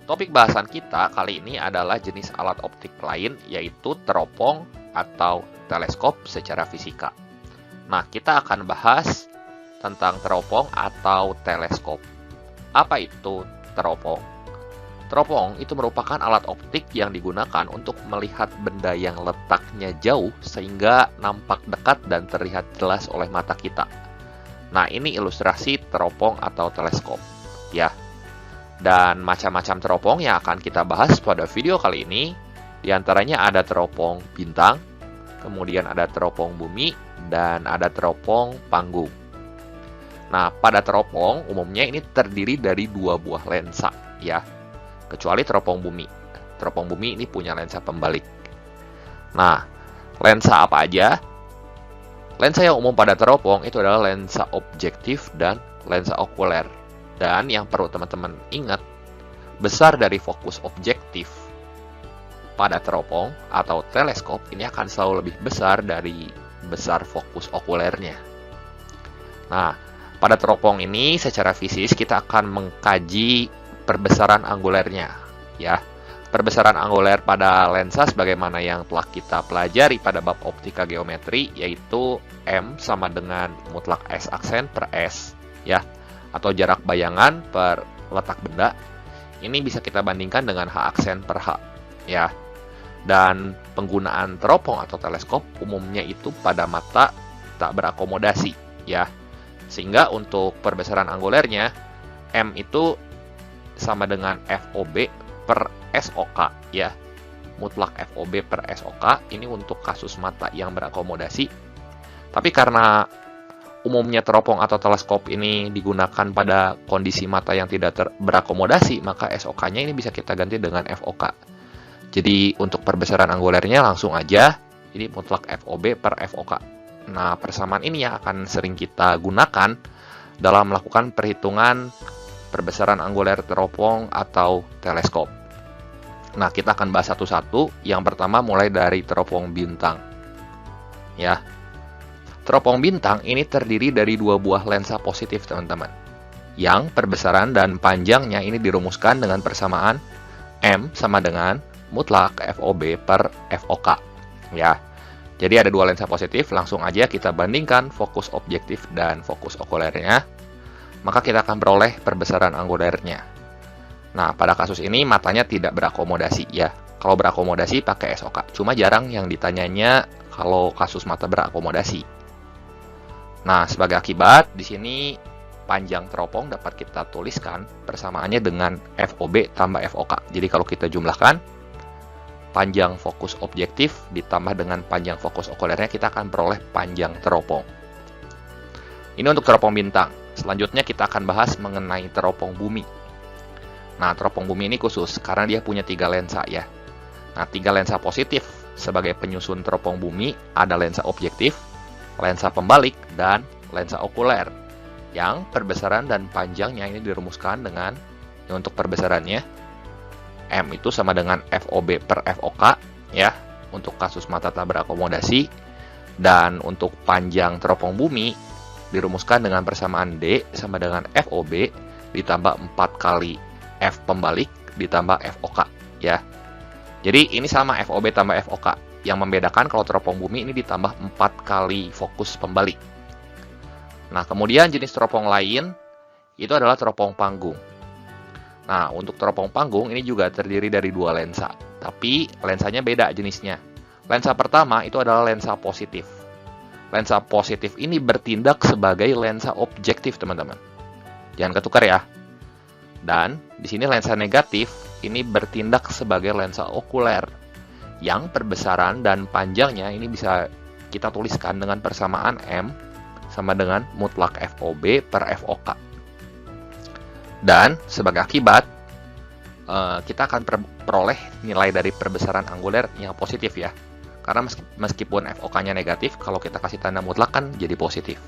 Topik bahasan kita kali ini adalah jenis alat optik lain, yaitu teropong atau teleskop secara fisika. Nah, kita akan bahas tentang teropong atau teleskop. Apa itu teropong? Teropong itu merupakan alat optik yang digunakan untuk melihat benda yang letaknya jauh sehingga nampak dekat dan terlihat jelas oleh mata kita. Nah, ini ilustrasi teropong atau teleskop, ya. Dan macam-macam teropong yang akan kita bahas pada video kali ini, diantaranya ada teropong bintang, kemudian ada teropong bumi, dan ada teropong panggung. Nah, pada teropong umumnya ini terdiri dari dua buah lensa, ya, kecuali teropong bumi. Teropong bumi ini punya lensa pembalik. Nah, lensa apa aja? Lensa yang umum pada teropong itu adalah lensa objektif dan lensa okuler. Dan yang perlu teman-teman ingat, besar dari fokus objektif pada teropong atau teleskop ini akan selalu lebih besar dari besar fokus okulernya. Nah, pada teropong ini secara fisik kita akan mengkaji perbesaran angulernya, ya. Perbesaran anguler pada lensa sebagaimana yang telah kita pelajari pada bab optika geometri, yaitu M sama dengan mutlak S aksen per S, ya, atau jarak bayangan per letak benda. Ini bisa kita bandingkan dengan H aksen per H, ya. Dan penggunaan teropong atau teleskop umumnya itu pada mata tak berakomodasi, ya. Sehingga untuk perbesaran angulernya M itu sama dengan FOB per SOK, ya. Mutlak FOB per SOK ini untuk kasus mata yang berakomodasi. Tapi karena umumnya teropong atau teleskop ini digunakan pada kondisi mata yang tidak berakomodasi, maka SOK-nya ini bisa kita ganti dengan FOK. Jadi untuk perbesaran angulernya langsung aja, ini mutlak FOB per FOK. Nah, persamaan ini yang akan sering kita gunakan dalam melakukan perhitungan perbesaran anguler teropong atau teleskop. Nah, kita akan bahas satu-satu. Yang pertama mulai dari teropong bintang, ya. Teropong bintang ini terdiri dari dua buah lensa positif, teman-teman. Yang perbesaran dan panjangnya ini dirumuskan dengan persamaan M sama dengan mutlak FOB per FOK, ya. Jadi ada dua lensa positif, langsung aja kita bandingkan fokus objektif dan fokus okulernya. Maka kita akan peroleh perbesaran angulernya. Nah, pada kasus ini matanya tidak berakomodasi, ya. Kalau berakomodasi pakai SOK, cuma jarang yang ditanyanya kalau kasus mata berakomodasi. Nah, sebagai akibat, di sini panjang teropong dapat kita tuliskan persamaannya dengan FOB tambah FOK. Jadi kalau kita jumlahkan, panjang fokus objektif ditambah dengan panjang fokus okulernya, kita akan peroleh panjang teropong. Ini untuk teropong bintang. Selanjutnya kita akan bahas mengenai teropong bumi. Nah, teropong bumi ini khusus karena dia punya 3 lensa, ya. Nah, 3 lensa positif sebagai penyusun teropong bumi ada lensa objektif, lensa pembalik, dan lensa okuler, yang perbesaran dan panjangnya ini dirumuskan dengan untuk perbesarannya M itu sama dengan FOB per FOK, ya, untuk kasus mata tak berakomodasi. Dan untuk panjang teropong bumi dirumuskan dengan persamaan D sama dengan FOB ditambah 4 kali F pembalik ditambah FOK, ya. Jadi ini sama FOB tambah FOK. Yang membedakan kalau teropong bumi ini ditambah 4 kali fokus pembalik. Nah, kemudian jenis teropong lain itu adalah teropong panggung. Nah, untuk teropong panggung ini juga terdiri dari 2 lensa, tapi lensanya beda jenisnya. Lensa pertama itu adalah lensa positif. Lensa positif ini bertindak sebagai lensa objektif, teman-teman. Jangan ketukar, ya. Dan di sini lensa negatif ini bertindak sebagai lensa okuler, yang perbesaran dan panjangnya ini bisa kita tuliskan dengan persamaan M sama dengan mutlak FOB per FOK. Dan sebagai akibat, kita akan peroleh nilai dari perbesaran anguler yang positif, ya. Karena meskipun FOK-nya negatif, kalau kita kasih tanda mutlak kan jadi positif.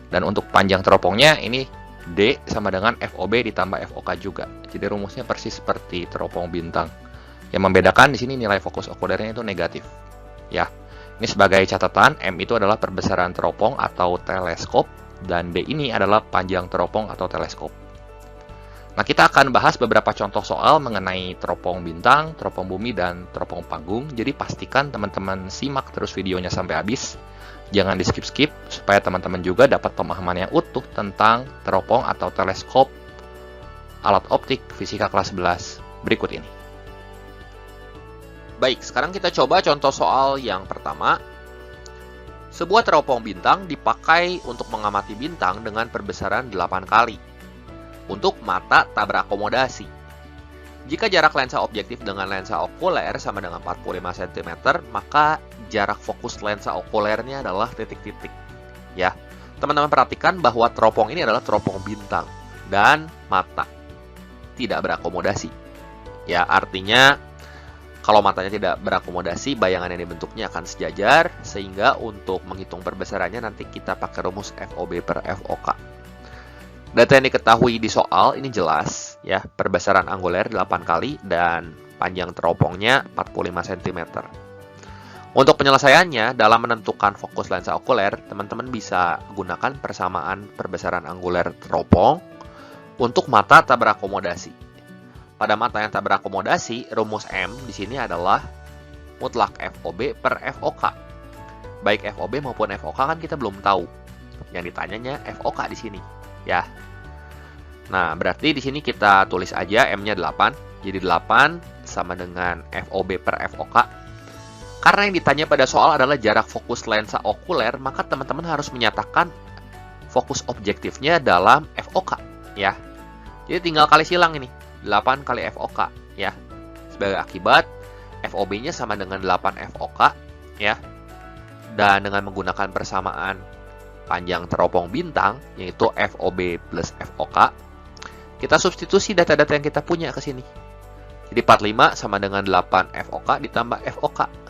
Dan untuk panjang teropongnya ini D sama dengan FOB ditambah FOK juga. Jadi rumusnya persis seperti teropong bintang. Yang membedakan di sini nilai fokus okulernya itu negatif, ya. Ini sebagai catatan, M itu adalah perbesaran teropong atau teleskop, dan D ini adalah panjang teropong atau teleskop. Nah, kita akan bahas beberapa contoh soal mengenai teropong bintang, teropong bumi, dan teropong panggung. Jadi pastikan teman-teman simak terus videonya sampai habis. Jangan di skip-skip, supaya teman-teman juga dapat pemahaman yang utuh tentang teropong atau teleskop alat optik fisika kelas 11 berikut ini. Baik, sekarang kita coba contoh soal yang pertama. Sebuah teropong bintang dipakai untuk mengamati bintang dengan perbesaran 8 kali. Untuk mata tak berakomodasi. Jika jarak lensa objektif dengan lensa okuler sama dengan 45 cm, maka jarak fokus lensa okulernya adalah titik-titik. Ya, teman-teman perhatikan bahwa teropong ini adalah teropong bintang dan mata tidak berakomodasi. Ya, artinya kalau matanya tidak berakomodasi, bayangan yang dibentuknya akan sejajar, sehingga untuk menghitung perbesarannya nanti kita pakai rumus FOB per FOK. Data yang diketahui di soal ini jelas, ya, perbesaran anguler 8 kali dan panjang teropongnya 45 cm. Untuk penyelesaiannya, dalam menentukan fokus lensa okuler, teman-teman bisa gunakan persamaan perbesaran anguler teropong untuk mata tak berakomodasi. Pada mata yang tak berakomodasi, rumus M di sini adalah mutlak FOB per FOK. Baik FOB maupun FOK kan kita belum tahu. Yang ditanyanya FOK di sini, ya. Nah, berarti di sini kita tulis aja M-nya 8. Jadi 8 sama dengan FOB per FOK. Karena yang ditanya pada soal adalah jarak fokus lensa okuler, maka teman-teman harus menyatakan fokus objektifnya dalam FOK, ya. Jadi tinggal kali silang ini, 8 kali FOK, ya. Sebagai akibat, FOB-nya sama dengan 8 FOK, ya. Dan dengan menggunakan persamaan panjang teropong bintang, yaitu FOB plus FOK, kita substitusi data-data yang kita punya ke sini. Jadi 45 sama dengan 8 FOK ditambah FOK.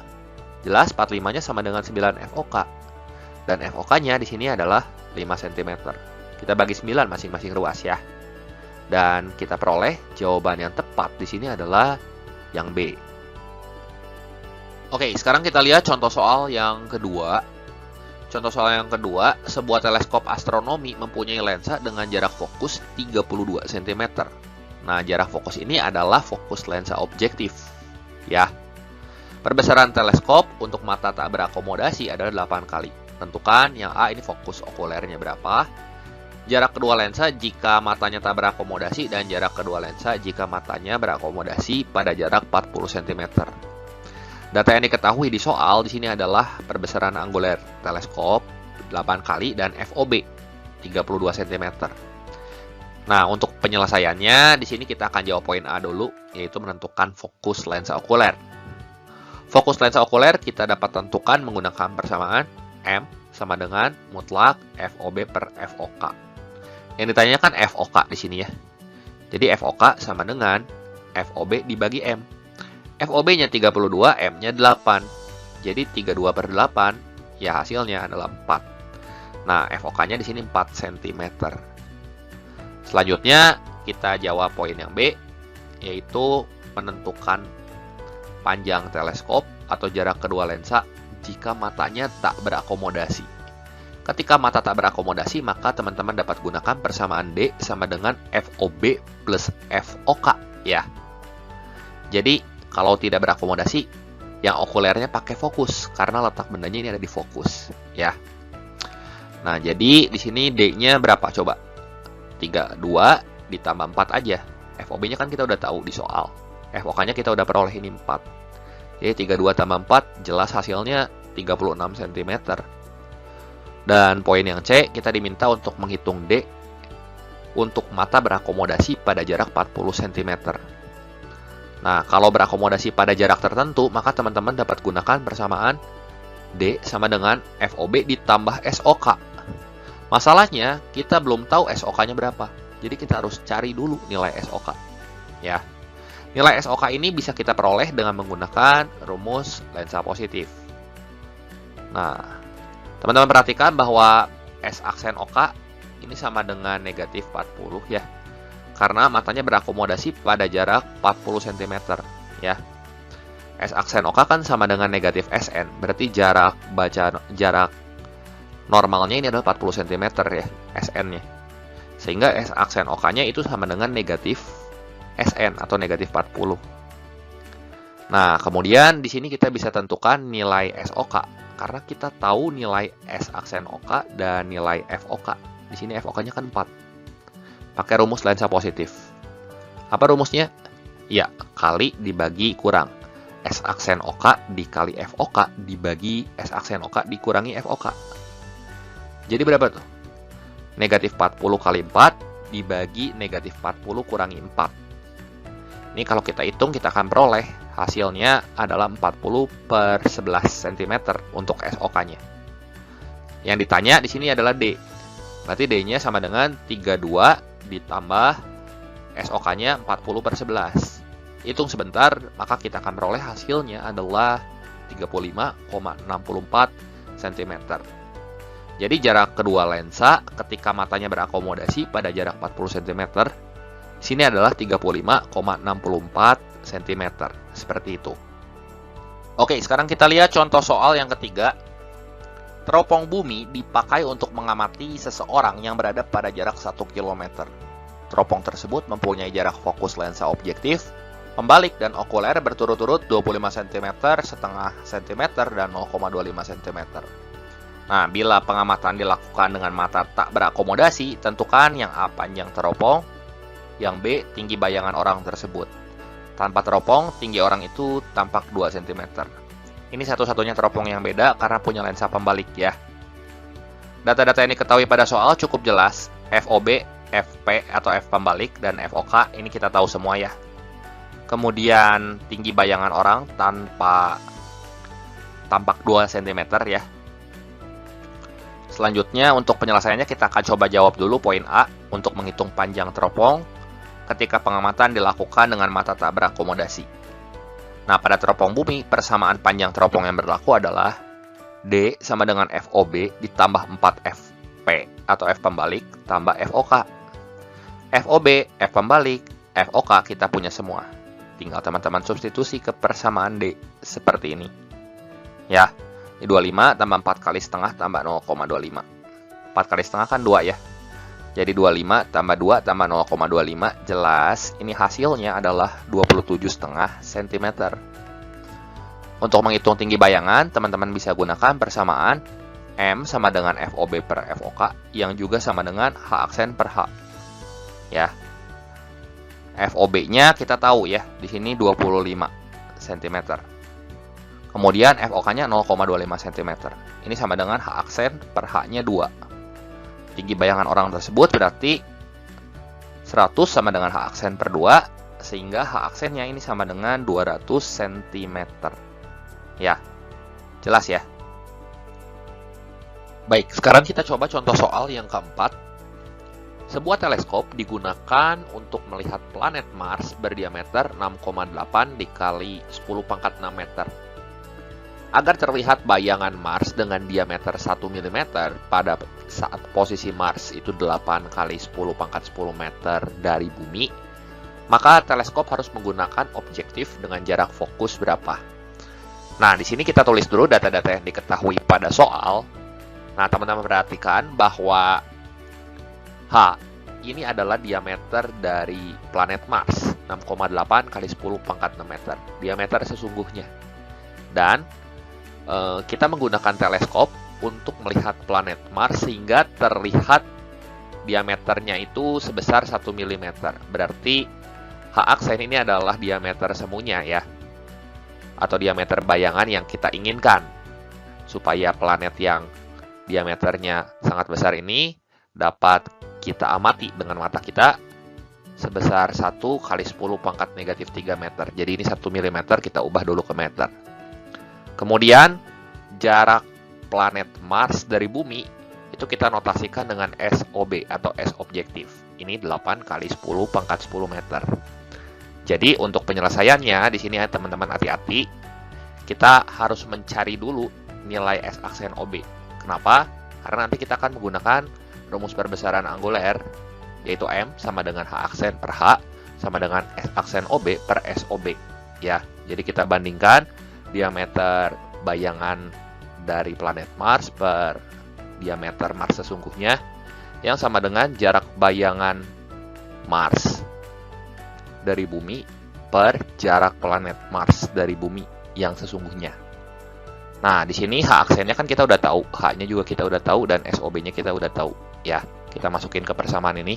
Jelas 45-nya sama dengan 9 FOK. Dan FOK-nya di sini adalah 5 cm. Kita bagi 9 masing-masing ruas, ya. Dan kita peroleh jawaban yang tepat di sini adalah yang B. Oke, sekarang kita lihat contoh soal yang kedua. Contoh soal yang kedua, sebuah teleskop astronomi mempunyai lensa dengan jarak fokus 32 cm. Nah, jarak fokus ini adalah fokus lensa objektif, ya. Perbesaran teleskop untuk mata tak berakomodasi adalah 8 kali. Tentukan yang A ini fokus okulernya berapa. Jarak kedua lensa jika matanya tak berakomodasi dan jarak kedua lensa jika matanya berakomodasi pada jarak 40 cm. Data yang diketahui di soal di sini adalah perbesaran anguler teleskop 8 kali dan FOB 32 cm. Nah, untuk penyelesaiannya di sini kita akan jawab poin A dulu, yaitu menentukan fokus lensa okuler. Fokus lensa okuler kita dapat tentukan menggunakan persamaan M sama dengan mutlak FOB per FOK. Yang ditanyakan FOK di sini, ya. Jadi FOK sama dengan FOB dibagi M. FOB-nya 32, M-nya 8. Jadi 32 per 8, ya hasilnya adalah 4. Nah, FOK-nya di sini 4 cm. Selanjutnya, kita jawab poin yang B, yaitu menentukan panjang teleskop atau jarak kedua lensa jika matanya tak berakomodasi. Ketika mata tak berakomodasi, maka teman-teman dapat gunakan persamaan D sama dengan FOB plus FOK, ya. Jadi, kalau tidak berakomodasi, yang okulernya pakai fokus karena letak bendanya ini ada di fokus, ya. Nah, jadi di sini D-nya berapa coba? 32 ditambah 4 aja. FOB-nya kan kita udah tahu di soal. FOK-nya kita udah peroleh ini 4. Jadi 32 tambah 4 jelas hasilnya 36 cm. Dan poin yang C kita diminta untuk menghitung D untuk mata berakomodasi pada jarak 40 cm. Nah, kalau berakomodasi pada jarak tertentu, maka teman-teman dapat gunakan persamaan D sama dengan FOB ditambah SOK. Masalahnya, kita belum tahu SOK-nya berapa. Jadi kita harus cari dulu nilai SOK. Ya. Nilai SOK ini bisa kita peroleh dengan menggunakan rumus lensa positif. Nah, teman-teman perhatikan bahwa S aksen OK ini sama dengan negatif 40, ya. Karena matanya berakomodasi pada jarak 40 cm, ya. S aksen OK kan sama dengan negatif SN, berarti jarak normalnya ini adalah 40 cm, ya, SN-nya. Sehingga S aksen OK-nya itu sama dengan negatif SN atau negatif 40. Nah, kemudian di sini kita bisa tentukan nilai SOK karena kita tahu nilai S aksen OK dan nilai FOK. Di sini FOK-nya kan 4. Pakai rumus lensa positif. Apa rumusnya? Ya, kali dibagi kurang. S aksen OK dikali FOK dibagi S aksen OK dikurangi FOK. Jadi berapa tuh? Negatif 40 kali 4 dibagi negatif 40 kurangi 4. Ini kalau kita hitung, kita akan peroleh hasilnya adalah 40 per 11 cm untuk SOK-nya. Yang ditanya di sini adalah D. Berarti D-nya sama dengan 32 ditambah SOK-nya 40 per 11. Hitung sebentar, maka kita akan peroleh hasilnya adalah 35,64 cm. Jadi jarak kedua lensa ketika matanya berakomodasi pada jarak 40 cm, sini adalah 35,64 cm. Seperti itu. Oke, sekarang kita lihat contoh soal yang ketiga. Teropong bumi dipakai untuk mengamati seseorang yang berada pada jarak 1 km. Teropong tersebut mempunyai jarak fokus lensa objektif, pembalik dan okuler berturut-turut 25 cm, setengah cm, dan 0,25 cm. Nah, bila pengamatan dilakukan dengan mata tak berakomodasi, tentukan yang A panjang teropong, yang B tinggi bayangan orang tersebut. Tanpa teropong, tinggi orang itu tampak 2 cm. Ini satu-satunya teropong yang beda karena punya lensa pembalik ya. Data-data yang diketahui pada soal cukup jelas. FOB, FP atau F pembalik, dan FOK ini kita tahu semua ya. Kemudian tinggi bayangan orang tampak 2 cm ya. Selanjutnya untuk penyelesaiannya kita akan coba jawab dulu poin A untuk menghitung panjang teropong ketika pengamatan dilakukan dengan mata tak berakomodasi. Nah, pada teropong bumi, persamaan panjang teropong yang berlaku adalah D sama dengan FOB ditambah 4FP atau F pembalik tambah FOK. FOB, F pembalik, FOK kita punya semua. Tinggal teman-teman substitusi ke persamaan D seperti ini. Ya. 25 tambah 4 kali setengah tambah 0,25. 4 kali setengah kan 2 ya. Jadi 25 tambah 2 tambah 0,25. Jelas ini hasilnya adalah 27,5 cm. Untuk menghitung tinggi bayangan, teman-teman bisa gunakan persamaan M sama dengan FOB per FOK yang juga sama dengan H aksen per H. Ya. FOB-nya kita tahu ya, di sini 25 cm. Kemudian FOK-nya 0,25 cm. Ini sama dengan H aksen per H-nya 2. Tinggi bayangan orang tersebut berarti 100 sama dengan H aksen per 2, sehingga H aksennya ini sama dengan 200 cm. Ya, jelas ya? Baik, sekarang kita coba contoh soal yang keempat. Sebuah teleskop digunakan untuk melihat planet Mars berdiameter 6,8 dikali 10 pangkat 6 meter. Agar terlihat bayangan Mars dengan diameter 1 mm pada saat posisi Mars itu 8 kali 10 pangkat 10 meter dari bumi, maka teleskop harus menggunakan objektif dengan jarak fokus berapa. Nah, di sini kita tulis dulu data-data yang diketahui pada soal. Nah, teman-teman perhatikan bahwa H ini adalah diameter dari planet Mars, 6,8 kali 10 pangkat 6 meter, diameter sesungguhnya. Dan kita menggunakan teleskop untuk melihat planet Mars sehingga terlihat diameternya itu sebesar 1 mm. Berarti H aksen ini adalah diameter semuanya ya, atau diameter bayangan yang kita inginkan, supaya planet yang diameternya sangat besar ini dapat kita amati dengan mata kita sebesar 1 kali 10 pangkat negatif 3 meter. Jadi ini 1 mm, kita ubah dulu ke meter. Kemudian jarak planet Mars dari bumi itu kita notasikan dengan SOB atau S objektif. Ini 8 kali 10 pangkat 10 meter. Jadi untuk penyelesaiannya di sini teman-teman hati-hati. Kita harus mencari dulu nilai S aksen OB. Kenapa? Karena nanti kita akan menggunakan rumus perbesaran anguler, yaitu M sama dengan H aksen per H sama dengan S aksen OB per SOB. Ya, jadi kita bandingkan diameter bayangan dari planet Mars per diameter Mars sesungguhnya. yang sama dengan jarak bayangan Mars dari bumi per jarak planet Mars dari bumi yang sesungguhnya. Nah, di sini H aksennya kan kita udah tahu, H-nya juga kita udah tahu, dan SOB-nya kita udah tahu. Ya, kita masukin ke persamaan ini,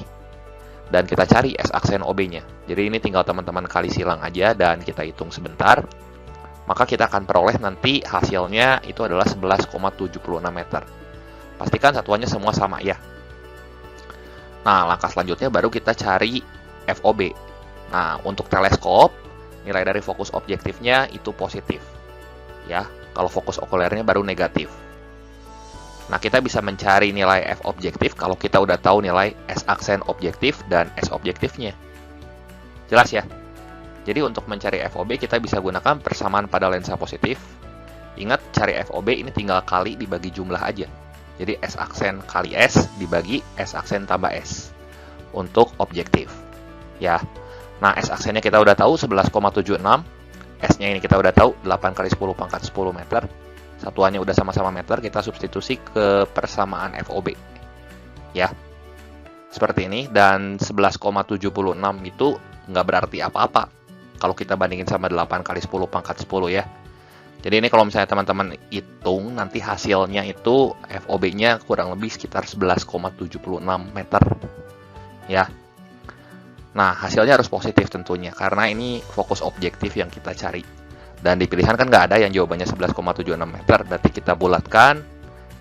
dan kita cari S aksen OB-nya. Jadi ini tinggal teman-teman kali silang aja, dan kita hitung sebentar. Maka kita akan peroleh nanti hasilnya itu adalah 11,76 meter. Pastikan satuannya semua sama ya. Nah, langkah selanjutnya baru kita cari FOB. Nah, untuk teleskop, nilai dari fokus objektifnya itu positif. Ya, kalau fokus okulernya baru negatif. Nah, kita bisa mencari nilai F objektif kalau kita udah tahu nilai S aksen objektif dan S objektifnya. Jelas ya? Jadi untuk mencari FOB kita bisa gunakan persamaan pada lensa positif. Ingat, cari FOB ini tinggal kali dibagi jumlah aja. Jadi S aksen kali S dibagi S aksen tambah S untuk objektif. Ya. Nah, S aksennya kita udah tahu 11,76. S-nya ini kita udah tahu 8 kali 10 pangkat 10 meter. Satuannya udah sama-sama meter, kita substitusi ke persamaan FOB. Ya. Seperti ini, dan 11,76 itu nggak berarti apa-apa kalau kita bandingin sama 8 kali 10 pangkat 10 ya. Jadi ini kalau misalnya teman-teman hitung, nanti hasilnya itu FOB-nya kurang lebih sekitar 11,76 meter. Ya. Nah, hasilnya harus positif tentunya, karena ini fokus objektif yang kita cari. Dan di pilihan kan nggak ada yang jawabannya 11,76 meter, berarti kita bulatkan,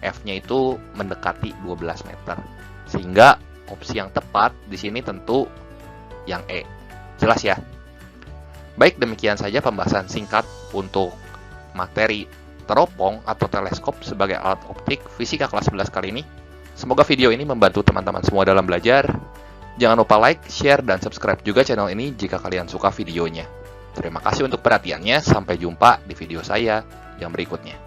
F-nya itu mendekati 12 meter. Sehingga opsi yang tepat di sini tentu yang E. Jelas ya? Baik, demikian saja pembahasan singkat untuk materi teropong atau teleskop sebagai alat optik fisika kelas 11 kali ini. Semoga video ini membantu teman-teman semua dalam belajar. Jangan lupa like, share, dan subscribe juga channel ini jika kalian suka videonya. Terima kasih untuk perhatiannya, sampai jumpa di video saya yang berikutnya.